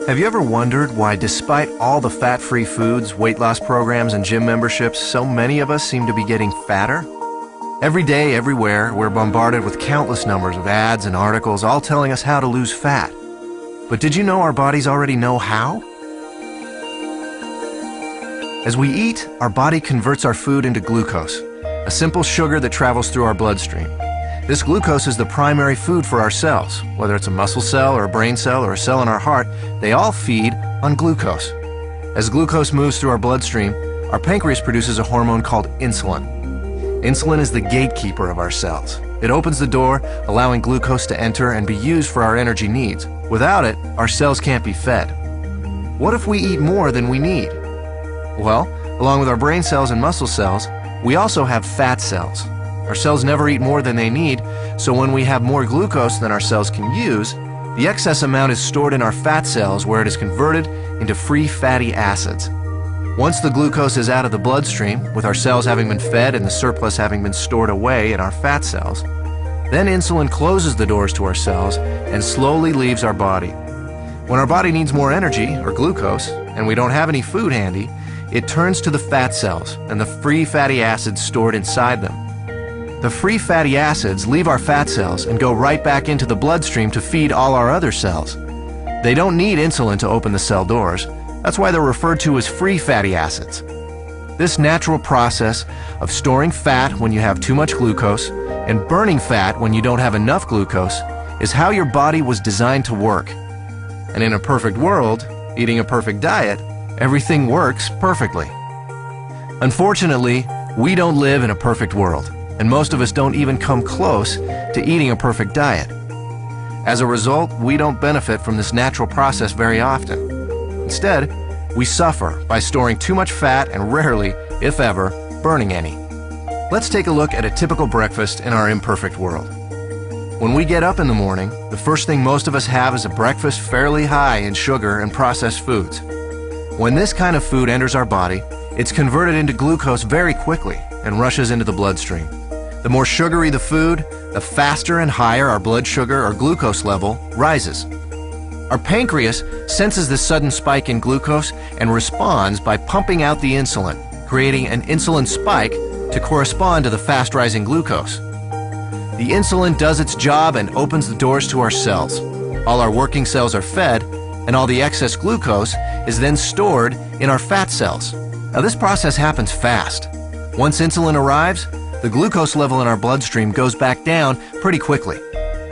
Have you ever wondered why, despite all the fat-free foods, weight loss programs, and gym memberships, so many of us seem to be getting fatter? Every day, everywhere, we're bombarded with countless numbers of ads and articles all telling us how to lose fat. But did you know our bodies already know how? As we eat, our body converts our food into glucose, a simple sugar that travels through our bloodstream. This glucose is the primary food for our cells. Whether it's a muscle cell or a brain cell or a cell in our heart, they all feed on glucose. As glucose moves through our bloodstream, our pancreas produces a hormone called insulin. Insulin is the gatekeeper of our cells. It opens the door, allowing glucose to enter and be used for our energy needs. Without it, our cells can't be fed. What if we eat more than we need? Well, along with our brain cells and muscle cells, we also have fat cells. Our cells never eat more than they need, so when we have more glucose than our cells can use, the excess amount is stored in our fat cells where it is converted into free fatty acids. Once the glucose is out of the bloodstream, with our cells having been fed and the surplus having been stored away in our fat cells, then insulin closes the doors to our cells and slowly leaves our body. When our body needs more energy, or glucose, and we don't have any food handy, it turns to the fat cells and the free fatty acids stored inside them. The free fatty acids leave our fat cells and go right back into the bloodstream to feed all our other cells. They don't need insulin to open the cell doors. That's why they're referred to as free fatty acids. This natural process of storing fat when you have too much glucose and burning fat when you don't have enough glucose is how your body was designed to work. And in a perfect world, eating a perfect diet, everything works perfectly. Unfortunately, we don't live in a perfect world, and most of us don't even come close to eating a perfect diet. As a result, we don't benefit from this natural process very often. Instead, we suffer by storing too much fat and rarely, if ever, burning any. Let's take a look at a typical breakfast in our imperfect world. When we get up in the morning, the first thing most of us have is a breakfast fairly high in sugar and processed foods. When this kind of food enters our body, it's converted into glucose very quickly and rushes into the bloodstream. The more sugary the food, the faster and higher our blood sugar or glucose level rises. Our pancreas senses this sudden spike in glucose and responds by pumping out the insulin, creating an insulin spike to correspond to the fast-rising glucose. The insulin does its job and opens the doors to our cells. All our working cells are fed, and all the excess glucose is then stored in our fat cells. Now, this process happens fast. Once insulin arrives, the glucose level in our bloodstream goes back down pretty quickly.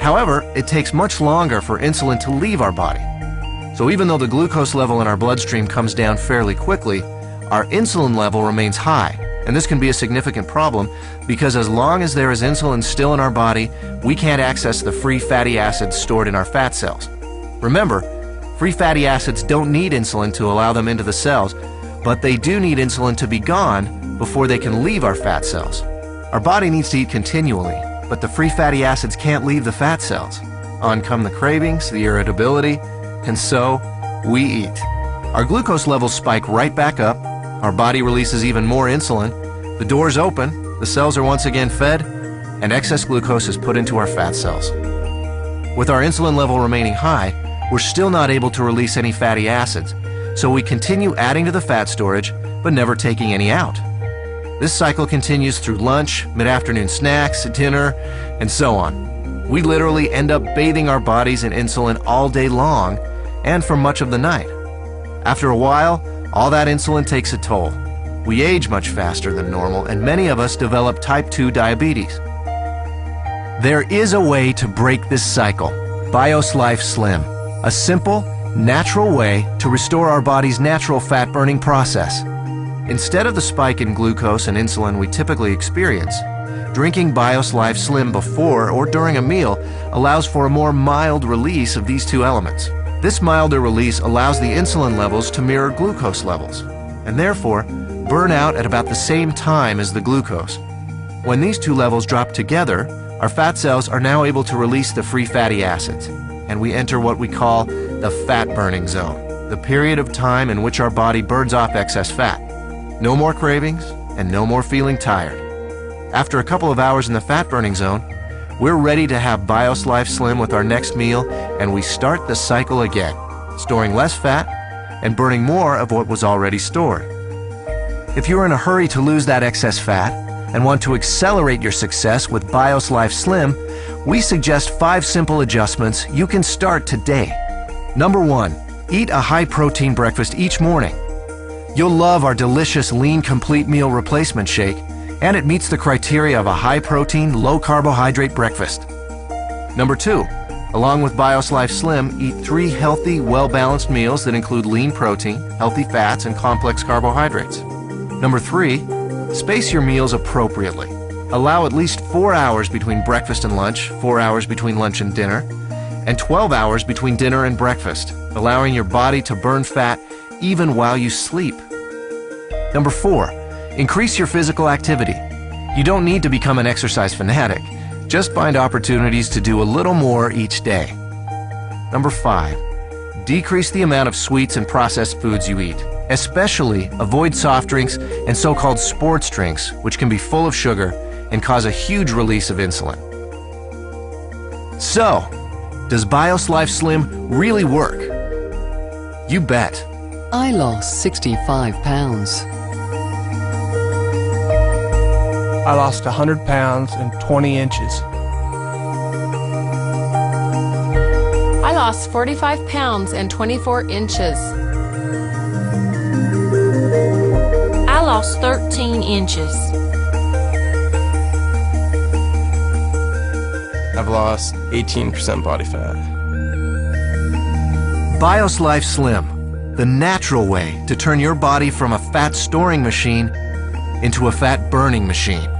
However, it takes much longer for insulin to leave our body. So even though the glucose level in our bloodstream comes down fairly quickly, our insulin level remains high. And this can be a significant problem because as long as there is insulin still in our body, we can't access the free fatty acids stored in our fat cells. Remember, free fatty acids don't need insulin to allow them into the cells, but they do need insulin to be gone before they can leave our fat cells. Our body needs to eat continually, but the free fatty acids can't leave the fat cells. On come the cravings, the irritability, and so we eat. Our glucose levels spike right back up, our body releases even more insulin, the doors open, the cells are once again fed, and excess glucose is put into our fat cells. With our insulin level remaining high, we're still not able to release any fatty acids, so we continue adding to the fat storage, but never taking any out. This cycle continues through lunch, mid-afternoon snacks, dinner, and so on. We literally end up bathing our bodies in insulin all day long and for much of the night. After a while, all that insulin takes a toll. We age much faster than normal, and many of us develop type 2 diabetes. There is a way to break this cycle. BICS Life Slim, a simple, natural way to restore our body's natural fat-burning process. Instead of the spike in glucose and insulin we typically experience, drinking BICS Life Slim before or during a meal allows for a more mild release of these two elements. This milder release allows the insulin levels to mirror glucose levels, and therefore burn out at about the same time as the glucose. When these two levels drop together, our fat cells are now able to release the free fatty acids, and we enter what we call the fat-burning zone, the period of time in which our body burns off excess fat. No more cravings, and no more feeling tired. After a couple of hours in the fat-burning zone, we're ready to have BICS Life Slim with our next meal, and we start the cycle again. storing less fat and burning more of what was already stored. If you're in a hurry to lose that excess fat and want to accelerate your success with BIOS Life Slim, we suggest 5 simple adjustments you can start today. Number 1, eat a high-protein breakfast each morning. You'll love our delicious Lean Complete Meal Replacement Shake, and it meets the criteria of a high-protein, low-carbohydrate breakfast. Number 2, along with BIOS Life Slim, eat 3 healthy, well-balanced meals that include lean protein, healthy fats, and complex carbohydrates. Number 3, space your meals appropriately. Allow at least 4 hours between breakfast and lunch, 4 hours between lunch and dinner, and 12 hours between dinner and breakfast, allowing your body to burn fat even while you sleep. Number 4, increase your physical activity. You don't need to become an exercise fanatic. Just find opportunities to do a little more each day. Number 5, decrease the amount of sweets and processed foods you eat. Especially avoid soft drinks and so-called sports drinks, which can be full of sugar and cause a huge release of insulin. So, does BIOS Life Slim really work? You bet. I lost 65 pounds. I lost 100 pounds and 20 inches. I lost 45 pounds and 24 inches. I lost 13 inches. I've lost 18% body fat. BIOS Life Slim, the natural way to turn your body from a fat storing machine into a fat burning machine.